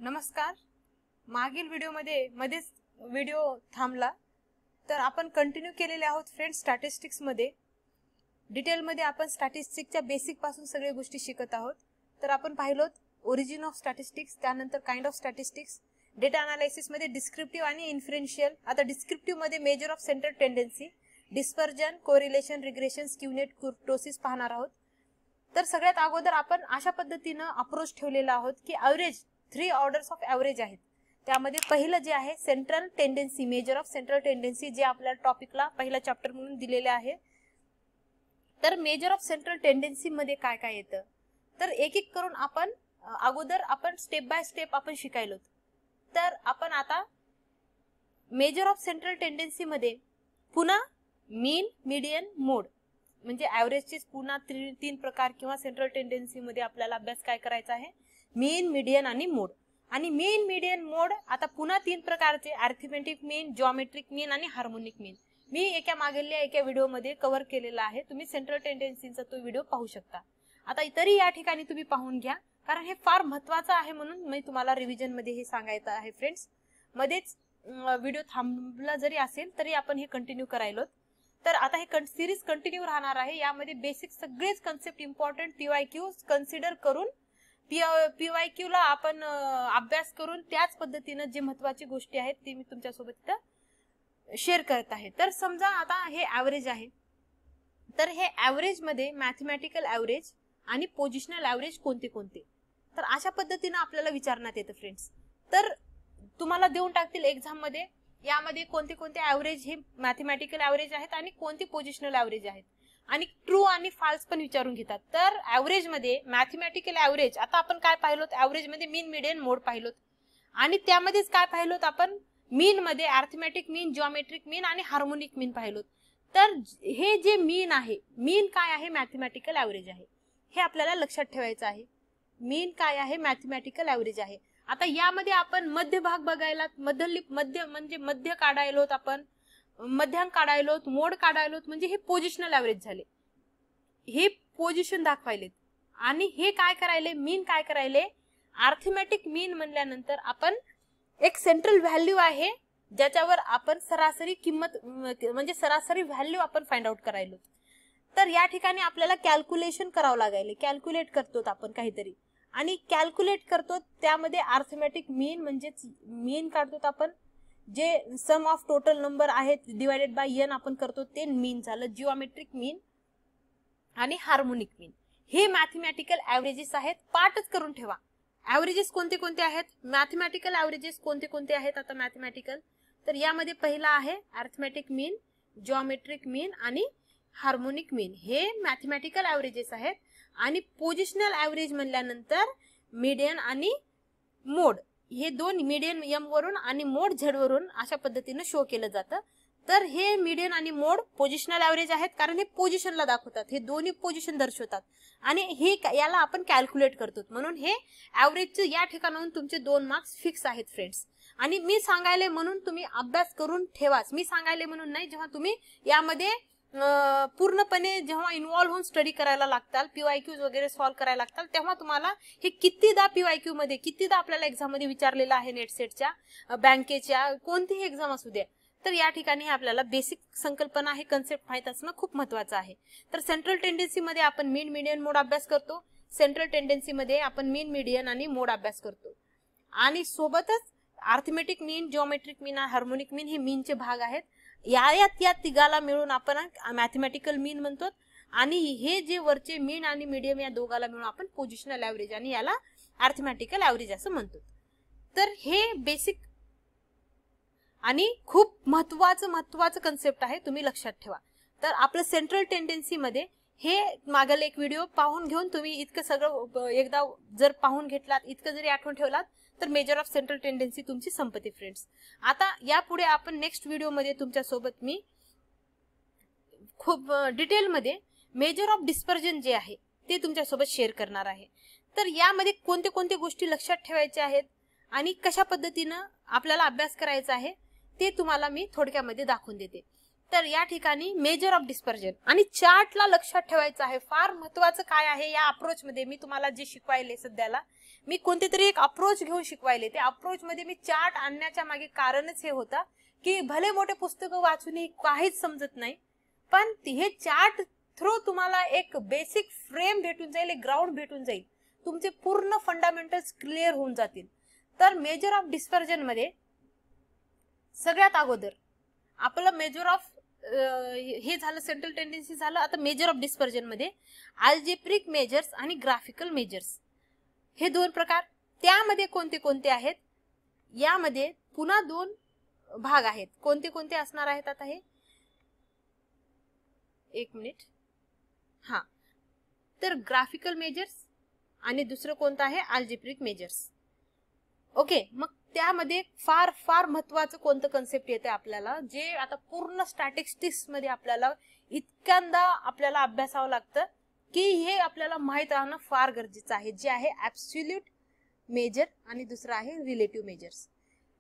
नमस्कार. मागील मध्येच व्हिडिओ थांबला तर आपण कंटिन्यू केलेले आहोत फ्रेंड्स स्टॅटिस्टिक्स मध्ये. डिटेल मध्ये आपण स्टॅटिस्टिक्सच्या बेसिक पासून सगळे गोष्टी शिकत आहोत. तर आपण पाहिलोत ओरिजिन ऑफ स्टॅटिस्टिक्स, त्यानंतर kind of statistics, data analysis मध्ये डिस्क्रिप्टिव्ह आणि इन्फरेन्शियल. आता डिस्क्रिप्टिव्ह मध्ये measure of central tendency, dispersion, correlation, regression, skewness, kurtosis पाहणार आहोत. तर सगळ्यात अगोदर आपण अशा पद्धतीने अप्रोच ठेवलेला आहोत की एव्हरेज 3 ऑर्डर्स ऑफ एव्हरेज आहेत. त्यामध्ये पहिलं जे आहे central tendency, major of central tendency, जे आपल्या टॉपिकला पहिला चॅप्टर म्हणून दिलेले आहे. तर मेजर ऑफ सेंट्रल टेंडन्सी मध्ये काय काय येतं तर एक एक करून आपण अगोदर आपण स्टेप बाय स्टेप आपण शिकायलो. तर आपण आता मेजर ऑफ सेंट्रल टेंडन्सी मध्ये पुन्हा मीन, मीडियन, मोड म्हणजे एव्हरेजचे पुन्हा 3 प्रकार किंवा सेंट्रल टेंडन्सी मध्ये आपल्याला अभ्यास काय करायचा आहे, मीन, मीडियन आणि मोड. आणि मीन, मीडियन, मोड आता पुन्हा 3 प्रकारचे, अरिथमेटिक मीन, जिओमेट्रिक मीन आणि हार्मोनिक मीन. मी एका व्हिडिओ मध्ये कव्हर केलेला आहे. तुम्ही सेंट्रल टेंडन्सीचा तो व्हिडिओ पाहू शकता. आता तरी या ठिकाणी तुम्ही पाहून घ्या, कारण हे फार महत्त्वाचं आहे म्हणून मी तुम्हाला रिव्हिजन मध्ये हे सांगायचं आहे फ्रेंड्स. मध्येच व्हिडिओ थांबला जरी असेल तरी आपण हे कंटिन्यू करायलो. तर आता हे सिरीज कंटिन्यू राहणार आहे. यामध्ये बेसिक सगळेच कन्सेप्ट इम्पॉर्टंट PYQ कन्सिडर करून PYQ ला आपण अभ्यास करून त्याच पद्धतीने जे महत्त्वाची गोष्टी आहेत ते मी तुमच्यासोबत इथं शेअर करत आहे. तर समजा आता हे ॲव्हरेज आहे. तर हे ॲव्हरेज मध्ये मॅथमॅटिकल ॲव्हरेज आणि पोझिशनल ॲव्हरेज कोणते कोणते, तर अशा पद्धतीने आपल्याला विचारण्यात येतं फ्रेंड्स. तर तुम्हाला देऊन टाकतील एक्झाम मध्ये यामध्ये कोणते कोणते ॲव्हरेज हे मॅथमॅटिकल ॲव्हरेज आहेत आणि कोणते पोझिशनल ॲव्हरेज आहेत, आणि ट्रू आणि फाल्स पण विचारून घेतात. तर ॲव्हरेज मध्ये मॅथमॅटिकल ॲव्हरेज आता आपण काय पाहिलोत, ॲव्हरेज मध्ये मीन, मीडियन, मोड पाहिलोत. आणि त्यामध्येच काय पाहिलोत आपण, मीन मध्ये अरिथमेटिक मीन, जिओमेट्रिक मीन आणि हार्मोनिक मीन पाहिलोत. तर हे जे मीन आहे, मीन काय आहे, मॅथमॅटिकल ॲव्हरेज आहे, हे आपल्याला लक्षात ठेवायचं आहे. मीन काय आहे, मॅथमॅटिकल ॲव्हरेज आहे. आता यामध्ये आपण मध्य भाग बघायला, मध्य म्हणजे मध्य काढायलोत, आपण मध्यांक काढायलोत, मोड काढायलोत, म्हणजे हे पोझिशनल ॲव्हरेज झाले, हे पोझिशन दाखवायलेत. आणि हे काय करायले, मीन काय करायले, अरिथमेटिक मीन म्हणल्यानंतर आपण एक सेंट्रल व्हॅल्यू आहे ज्याच्यावर आपण सरासरी किंमत म्हणजे सरासरी व्हॅल्यू आपण फाइंड आउट करायलो. तर या ठिकाणी आपल्याला कॅल्क्युलेशन करावं लागेल, कॅल्क्युलेट करतो आपण काहीतरी, आणि कॅल्क्युलेट करतो त्यामध्ये अरिथमेटिक मीन म्हणजे मीन काढतो आपण, जे सम ऑफ टोटल नंबर आहेत डिवाइडेड बाय n आपण करतो ते मीन झालं. जिओमेट्रिक मीन आणि हार्मोनिक मीन हे मॅथमॅटिकल ॲव्हरेजेस आहेत. पाठच करून ठेवा. ॲव्हरेजेस कोणते कोणते आहेत, मॅथमॅटिकल ॲव्हरेजेस कोणते कोणते आहेत. आता मॅथमॅटिकल, तर यामध्ये पहिला आहे अरिथमेटिक मीन, जिओमेट्रिक मीन आणि हार्मोनिक मीन, हे मॅथमॅटिकल ॲव्हरेजेस आहेत. आणि पोझिशनल ॲव्हरेज म्हणल्यानंतर मीडियन आणि मोड, हे दोन, मीडियन M वरून आणि मोड Z वरून अशा पद्धतीने शो केलं जातं. तर हे मीडियन आणि मोड पोझिशनल ॲव्हरेज आहेत, कारण हे पोझिशनला दाखवतात, हे दोन्ही पोझिशन दर्शवतात. आणि हे याला आपण कॅल्क्युलेट करतो, म्हणून हे ॲव्हरेजचे या ठिकाणाहून तुमचे 2 मार्क्स फिक्स आहेत फ्रेंड्स. आणि मी सांगायले म्हणून तुम्ही अभ्यास करून ठेवाच, मी सांगायले म्हणून नाही. जेव्हा तुम्ही यामध्ये पूर्णपणे जेव्हा इन्व्हॉल्व्ह होऊन स्टडी करायला लागताल, PYQ वगैरे सॉल्व्ह करायला लागताल, तेव्हा तुम्हाला हे कितीदा PYQ मध्ये, कितीदा आपल्याला एक्झाम मध्ये विचारलेलं आहे, नेट सेटच्या, बँकेच्या, कोणतीही एक्झाम असू द्या. तर या ठिकाणी आपल्याला बेसिक संकल्पना आहे, कन्सेप्ट माहित असणं खूप महत्वाचं आहे. तर सेंट्रल टेंडन्सी मध्ये आपण मीन, मीडियन, मोड अभ्यास करतो. सेंट्रल टेंडन्सी मध्ये आपण मीन, मीडियन आणि मोड अभ्यास करतो. आणि सोबतच अरिथमेटिक मीन, जिओमेट्रिक मीन, हार्मोनिक मीन हे मीनचे भाग आहेत. या तिघाला मिळून आपण मॅथमॅटिकल मीन म्हणतो. आणि हे जे वरचे मीन आणि मीडियम या दोघाला मिळून आपण पोझिशनल ॲव्हरेज आणि याला अरिथमॅटिकल ॲव्हरेज असं म्हणतो. तर हे बेसिक आणि खूप महत्वाचं कन्सेप्ट आहे, तुम्ही लक्षात ठेवा. तर आपलं सेंट्रल टेंडन्सी मध्ये हे मागील एक व्हिडिओ पाहून घेऊन तुम्ही इतकं सगळं एकदा जर पाहून घेतलात, इतकं जरी आठवण ठेवलात, तर मेजर ऑफ सेंट्रल टेंडन्सी तुमची संपत्ती फ्रेंड्स. आता यापुढे आपण नेक्स्ट व्हिडिओ मध्ये तुमच्यासोबत मी खूप डिटेल मध्ये मेजर ऑफ डिस्पर्जन जे आहे ते तुमच्यासोबत शेअर करणार आहे. तर यामध्ये कोणते कोणते गोष्टी लक्षात ठेवायच्या आहेत आणि कशा पद्धतीनं आपल्याला अभ्यास करायचा आहे ते तुम्हाला मी थोडक्यामध्ये दाखवून देते. तर या ठिकाणी मेजर ऑफ डिस्पर्जन आणि चार्टला लक्षात ठेवायचं आहे. फार महत्वाचं काय आहे या अप्रोच मध्ये, मी तुम्हाला जे शिकवायले सध्याला मी कोणते तरी एक अप्रोच घेऊन शिकवायले. त्या अप्रोच मध्ये मी चार्ट आणण्याच्या मागे कारणच हे होता की भले मोठे पुस्तकं वाचूनही काहीच समजत नाही, पण हे चार्ट थ्रू तुम्हाला एक बेसिक फ्रेम भेटून जाईल, एक ग्राउंड भेटून जाईल, तुमचे पूर्ण फंडामेंटल्स क्लिअर होऊन जातील. तर मेजर ऑफ डिस्पर्जन मध्ये सगळ्यात अगोदर आपलं मेजर ऑफ हे झालं, सेंट्रल टेंडन्सी झालं. आता मेजर ऑफ डिस्पर्जन मध्ये अल्जेब्रिक मेजर्स आणि ग्राफिकल मेजर्स हे दोन प्रकार. त्यामध्ये कोणते कोणते आहेत, यामध्ये पुन्हा दोन भाग आहेत. कोणते कोणते असणार आहेत आता हे एक मिनिट. हा, तर ग्राफिकल मेजर्स आणि दुसरं कोणतं आहे अल्जेब्रिक मेजर्स. ओके, मग त्यामध्ये फार फार महत्वाचं कोणतं कन्सेप्ट येते आपल्याला, जे आता पूर्ण स्टॅटिस्टिक्स मध्ये आपल्याला इतक्यांदा आपल्याला अभ्यासावं लागतं की हे आपल्याला माहित राहणं फार गरजेचं आहे, जे आहे ऍब्सोल्यूट मेजर आणि दुसरं आहे relative measures.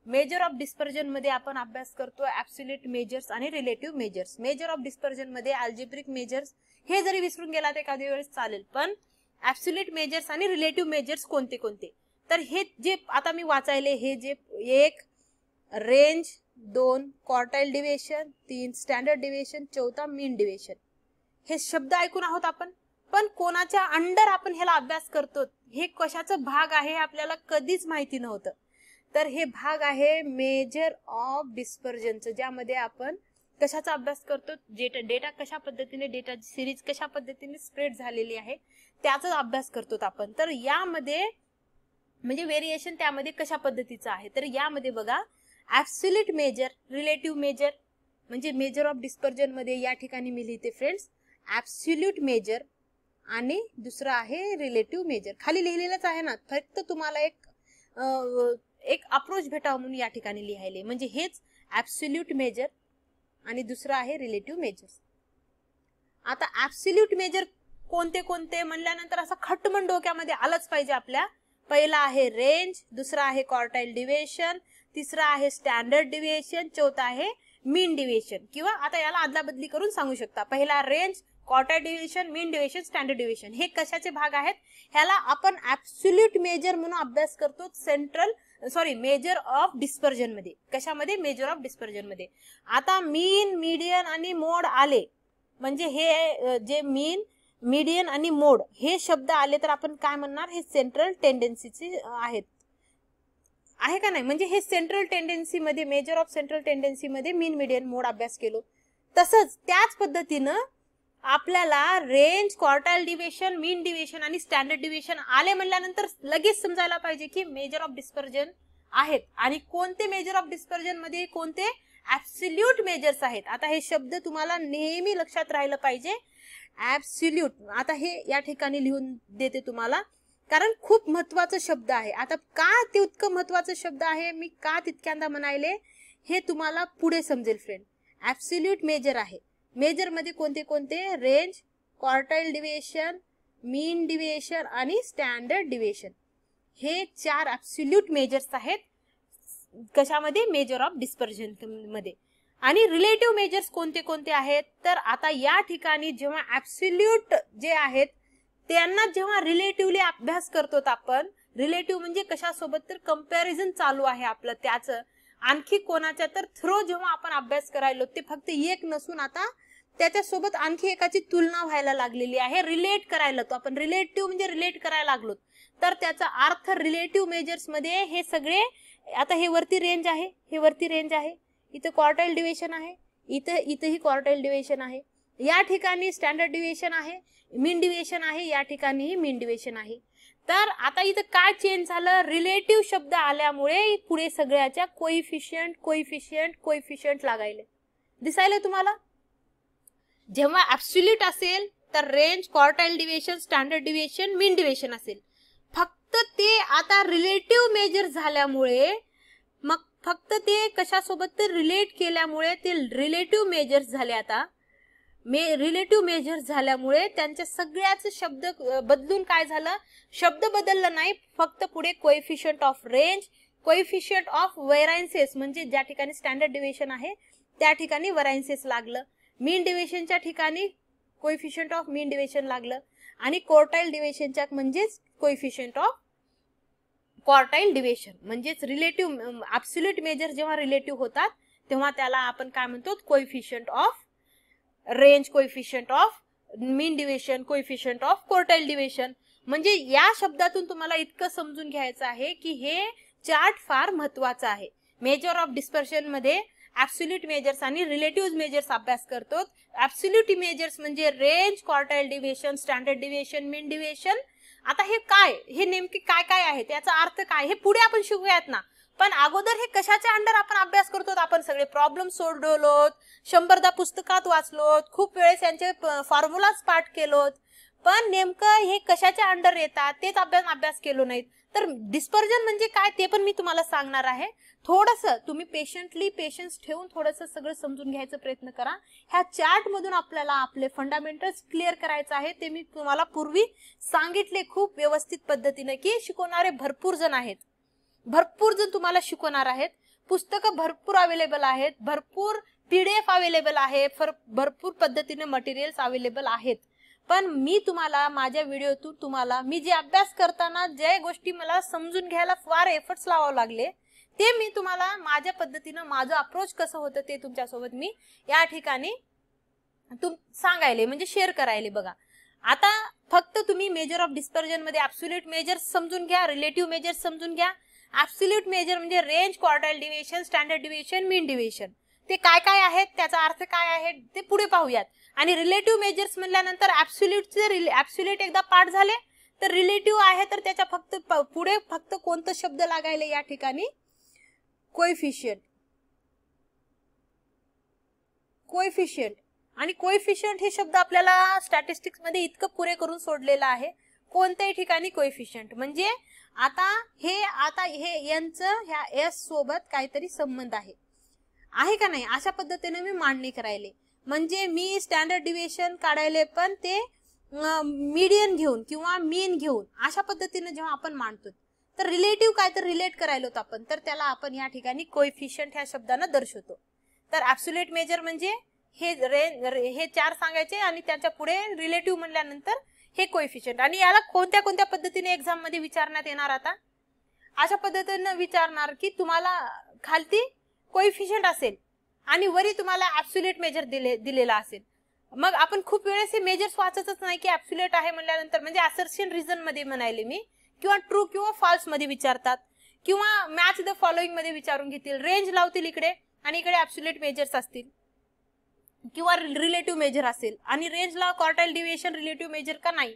Measure of dispersion मध्ये आपण अभ्यास करतो ऍब्सोल्यूट मेजर्स आणि relative measures. Measure of dispersion मध्ये अल्जेब्रिक मेजर्स हे जरी विसरून गेला तर एखाद्या वेळेस चालेल, पण ऍब्सोल्यूट मेजर्स आणि रिलेटिव्ह मेजर्स कोणते कोणते, तर हे जे आता मी वाचायले हे जे एक range, 2 quartile deviation, 3 standard deviation, 4 मीन डिव्हिएशन, हे शब्द ऐकून आहोत आपण, पण कोणाच्या अंडर आपण ह्याला अभ्यास करतो, हे कशाचं भाग आहे हे आपल्याला कधीच माहिती नव्हतं. तर हे भाग आहे मेजर ऑफ डिस्पर्जनचं, ज्यामध्ये आपण कशाचा अभ्यास करतो, डेटा कशा पद्धतीने, डेटा सिरीज कशा पद्धतीने स्प्रेड झालेली आहे त्याचा अभ्यास करतो आपण. तर यामध्ये म्हणजे व्हेरिएशन त्यामध्ये कशा पद्धतीचं आहे, तर यामध्ये बघा ऍब्सोल्यूट मेजर, रिलेटिव्ह मेजर, म्हणजे मेजर ऑफ डिस्पर्जन मध्ये या ठिकाणी मी लिहिते फ्रेंड्स ऍब्सोल्यूट मेजर आणि दुसरा आहे रिलेटिव्ह मेजर. खाली लिहिलेलंच आहे ना, फक्त तुम्हाला एक अप्रोच भेटावा म्हणून या ठिकाणी लिहायले, म्हणजे हेच ऍब्सोल्यूट मेजर आणि दुसरा आहे रिलेटिव्ह मेजर. आता ऍब्सोल्यूट मेजर कोणते कोणते म्हणल्यानंतर असं खटमन डोक्यामध्ये आलंच पाहिजे आपल्या. पहिला आहे रेंज, दुसरा आहे क्वार्टाइल डिव्हिएशन, तिसरा आहे स्टँडर्ड डिव्हिएशन, चौथा आहे मीन डिव्हिएशन, किंवा आता याला अदला बदली करून सांगू शकता. पहिला रेंज, क्वार्टाइल डिव्हिएशन, मीन डिव्हिएशन, स्टँडर्ड डिव्हिएशन, हे कशाचे भाग आहेत, ह्याला आपण ऍब्सोल्यूट मेजर म्हणून अभ्यास करतो मेजर ऑफ डिस्पर्जन मध्ये. कशामध्ये, मेजर ऑफ डिस्पर्जन मध्ये. आता मीन, मीडियन आणि मोड आले, म्हणजे हे जे मीन, मीडियन आणि मोड हे शब्द आले तर आपण काय म्हणणार, हे सेंट्रल टेंडन्सीचे आहेत, आहे का नाही. म्हणजे हे सेंट्रल टेंडन्सी मध्ये, मेजर ऑफ सेंट्रल टेंडन्सी मध्ये मीन, मीडियन, मोड अभ्यास केलो. तसंच त्याच पद्धतीनं आपल्याला रेंज, क्वार्टाइल डिव्हिएशन, मीन डिव्हिएशन आणि स्टँडर्ड डिव्हिएशन आले म्हणल्यानंतर लगेच समजायला पाहिजे की मेजर ऑफ डिस्पर्जन आहेत आणि कोणते मेजर ऑफ डिस्पर्जन मध्ये कोणते ऍब्सोल्यूट मेजर्स आहेत. आता हे शब्द तुम्हाला नेहमी लक्षात राहिलं पाहिजे. ऍब्सोल्यूट, आता हे या ठिकाणी लिहून देते तुम्हाला, कारण खूप महत्वाचा शब्द आहे. आता का ते इतकं महत्वाचं शब्द आहे, मी का तितक्यांदा म्हणायले, हे तुम्हाला पुढे समजेल फ्रेंड. ऍब्सोल्यूट मेजर आहे, मेजर मध्ये कोणते कोणते, रेंज, क्वार्टाइल डिव्हिएशन, मीन डिव्हिएशन आणि स्टँडर्ड डिव्हिएशन, हे 4 ऍब्सोल्यूट मेजर्स आहेत. कशामध्ये, मेजर ऑफ डिस्पर्जन मध्ये. आणि रिलेटिव्ह मेजर्स कोणते कोणते आहेत, तर आता या ठिकाणी जेव्हा ऍब्सोल्यूट जे आहेत त्यांना जेव्हा रिलेटिव्हली अभ्यास करतो आपण, रिलेटिव्ह म्हणजे कशासोबत, तर कंपॅरिझन चालू आहे आपलं त्याचं आणखी कोणाच्या तर थ्रो जेव्हा आपण अभ्यास करायलो, ते फक्त एक नसून आता त्याच्यासोबत आणखी एकाची तुलना व्हायला लागलेली आहे, रिलेट करायला. तो आपण रिलेटिव्ह म्हणजे रिलेट करायला लागलो, तर त्याचा अर्थ रिलेटिव्ह मेजर्स मध्ये हे सगळे, आता हे वरती रेंज आहे, हे वरती रेंज आहे, इथं क्वार्टाइल डिव्हिएशन आहे, इथंही क्वार्टाइल डिव्हिएशन आहे, या ठिकाणी स्टँडर्ड डिव्हिएशन आहे, मीन डिव्हिएशन आहे, या ठिकाणीही मीन डिव्हिएशन आहे. तर आता इथं काय चेंज झालं, रिलेटिव्ह शब्द आल्यामुळे पुढे सगळ्याच्या कोइफिशियंट लागायले, दिसायले तुम्हाला. जेव्हा ऍब्सोल्यूट असेल तर range, quartile deviation, standard deviation, मीन डिव्हिएशन असेल. फक्त ते आता रिलेटिव्ह मेजर झाल्यामुळे, मग फक्त ते कशासोबत तर रिलेट केल्यामुळे ते रिलेटिव्ह मेजर्स झाले. आता रिलेटिव्ह मेजर्स झाल्यामुळे त्यांच्या सगळ्याच शब्द बदलून काय झालं, शब्द बदलला नाही, फक्त पुढे coefficient of range, coefficient of variances म्हणजे ज्या ठिकाणी स्टँडर्ड डिव्हिएशन आहे त्या ठिकाणी व्हरायन्सेस लागलं, मीन डिव्हिएशनच्या ठिकाणी कोएफिशियंट ऑफ मीन डिव्हिएशन लागलं, आणि क्वार्टाईल डिव्हिएशनच्या म्हणजेच कोएफिशियंट ऑफ क्वार्टाईल डिव्हिएशन. म्हणजेच रिलेटिव्ह ॲब्सोल्यूट मेजर जेव्हा रिलेटिव्ह होतात तेव्हा त्याला आपण काय म्हणतो, coefficient of range, coefficient of mean deviation, coefficient of quartile deviation. म्हणजे या शब्दातून तुम्हाला इतकं समजून घ्यायचं आहे की हे चार्ट फार महत्वाचा आहे. मेजर ऑफ डिस्पर्शन मध्ये ऍब्सोल्यूट मेजर्स आणि रिलेटिव्ह मेजर्स अभ्यास करतो. ऍब्सोल्यूट मेजर्स म्हणजे range, quartile deviation, standard deviation, मीन डिव्हिएशन. आता हे काय, हे नेमके काय काय आहे, त्याचा अर्थ काय, हे पुढे आपण शिकूयात ना. पण अगोदर हे कशाच्या अंडर आपण अभ्यास करतो, आपण सगळे प्रॉब्लेम सोडवलोत, 100दा पुस्तकात वाचलोत, खूप वेळेस यांचे फॉर्म्युलाच पाठ केलोत, पण नेमकं हे कशाच्या अंडर येतात तेच अभ्यास केलो नाहीत. तर डिस्पर्जन म्हणजे काय ते पण मी तुम्हाला सांगणार आहे. थोडंसं तुम्ही पेशन्स ठेवून थोडंसं सगळं समजून घ्यायचा प्रयत्न करा. ह्या चार्ट मधून आपल्याला आपले फंडामेंटल्स क्लिअर करायचं आहे. ते मी तुम्हाला पूर्वी सांगितले खूप व्यवस्थित पद्धतीने की शिकवणारे भरपूर जण आहेत, भरपूर जण तुम्हाला शिकवणार आहेत. पुस्तकं भरपूर अवेलेबल आहेत, भरपूर PDF अवेलेबल आहे, भरपूर पद्धतीने मटेरियल्स अवेलेबल आहेत. पण मी तुम्हाला माझ्या व्हिडिओतून तुम्हाला मी जे अभ्यास करताना ज्या गोष्टी मला समजून घ्यायला फार एफर्ट्स लावावे लागले ते मी तुम्हाला माझ्या पद्धतीने माझं अप्रोच कसं होतं ते तुमच्यासोबत मी या ठिकाणी सांगायले म्हणजे शेअर करायले. बघा आता फक्त तुम्ही मेजर ऑफ डिस्पर्जन मध्ये ऍब्सोल्यूट मेजर्स समजून घ्या, रिलेटिव्ह मेजर्स समजून घ्या. ऍब्सोल्यूट मेजर म्हणजे range, quartile deviation, standard deviation, मीन डिव्हिएशन. ते काय काय आहेत, त्याचा अर्थ काय आहे ते पुढे पाहूयात. आणि रिलेटिव्ह मेजर्स म्हणल्यानंतर ऍब्सोल्यूट एकदा पाठ झाले तर रिलेटिव्ह आहे तर त्याच्या फक्त पुढे फक्त कोणतं शब्द लागायले या ठिकाणी, कोएफिशियंट. कोएफिशियंट आणि कोएफिशियंट हे शब्द आपल्याला स्टॅटिस्टिक्स मध्ये इतकं पुरे करून सोडलेलं आहे. कोणत्याही ठिकाणी कोएफिशियंट म्हणजे आता हे यांचं ह्या एस सोबत काहीतरी संबंध आहे का नाही अशा पद्धतीने मी मांडणी करायले. म्हणजे मी स्टँडर्ड डिव्हिएशन काढायले पण ते मीडियन घेऊन किंवा मीन घेऊन अशा पद्धतीने जेव्हा आपण मांडतो तर रिलेटिव्ह काय तर रिलेट करायला होतं आपण, तर त्याला आपण या ठिकाणी कोएफिशियंट ह्या शब्दानं दर्शवतो. तर ऍब्सोल्यूट मेजर म्हणजे हे चार सांगायचे आणि त्याच्या पुढे रिलेटिव्ह म्हणल्यानंतर हे कोएफिशियंट. आणि याला कोणत्या कोणत्या पद्धतीने एक्झाम मध्ये विचारण्यात येणार, आता अशा पद्धतीने विचारणार की तुम्हाला खालती कोएफिशियंट असेल आणि वरी तुम्हाला ऍब्सोल्यूट मेजर दिलेला असेल. मग आपण खूप वेळेस हे मेजर्स वाचतच नाही की ऍब्सोल्यूट आहे म्हणल्यानंतर, म्हणजे असर्शन रिझन मध्ये म्हणायले मी, किंवा ट्रू किंवा फॉल्स मध्ये विचारतात, किंवा मॅच द फॉलोइंग मध्ये विचारून घेतील, रेंज लावतील इकडे आणि इकडे ऍब्सोल्यूट मेजर्स असतील किंवा रिलेटिव्ह मेजर असेल. आणि रेंजला क्वार्टाईल डिव्हिएशन रिलेटिव्ह मेजर का नाही,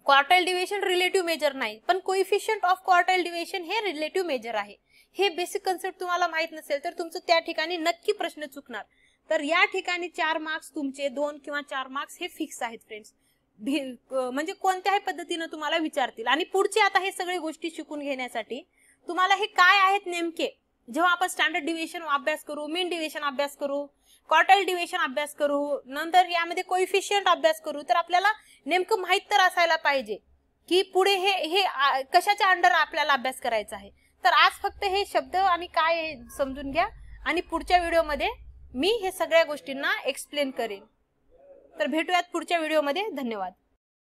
क्वार्टाईल डिव्हिएशन रिलेटिव्ह मेजर नाही, पण कोएफिशियंट ऑफ क्वार्टाईल डिव्हिएशन हे रिलेटिव्ह मेजर आहे. हे बेसिक कन्सेप्ट तुम्हाला माहित नसेल तर तुमचं त्या ठिकाणी नक्की प्रश्न चुकणार. तर या ठिकाणी 4 मार्क्स तुमचे 2 किंवा 4 मार्क्स हे फिक्स आहेत फ्रेंड्स. म्हणजे कोणत्याही पद्धतीने तुम्हाला विचारतील. आणि पुढचे आता हे सगळे गोष्टी शिकून घेण्यासाठी तुम्हाला हे काय आहेत नेमके, जेव्हा आपण स्टँडर्ड डिव्हिएशन अभ्यास करू, मीन डिव्हिएशन अभ्यास करू, क्वार्टाईल डिव्हिएशन अभ्यास करू, नंतर यामध्ये कोएफिशियंट अभ्यास करू, तर आपल्याला नेमकं माहित तर असायला पाहिजे की पुढे हे कशाच्या अंडर आपल्याला अभ्यास करायचा आहे. तर आज फक्त हे शब्द आणि काय समजून घ्या आणि पुढच्या व्हिडिओमध्ये मी हे सगळ्या गोष्टींना एक्सप्लेन करेन. तर भेटूयात पुढच्या व्हिडिओमध्ये. धन्यवाद.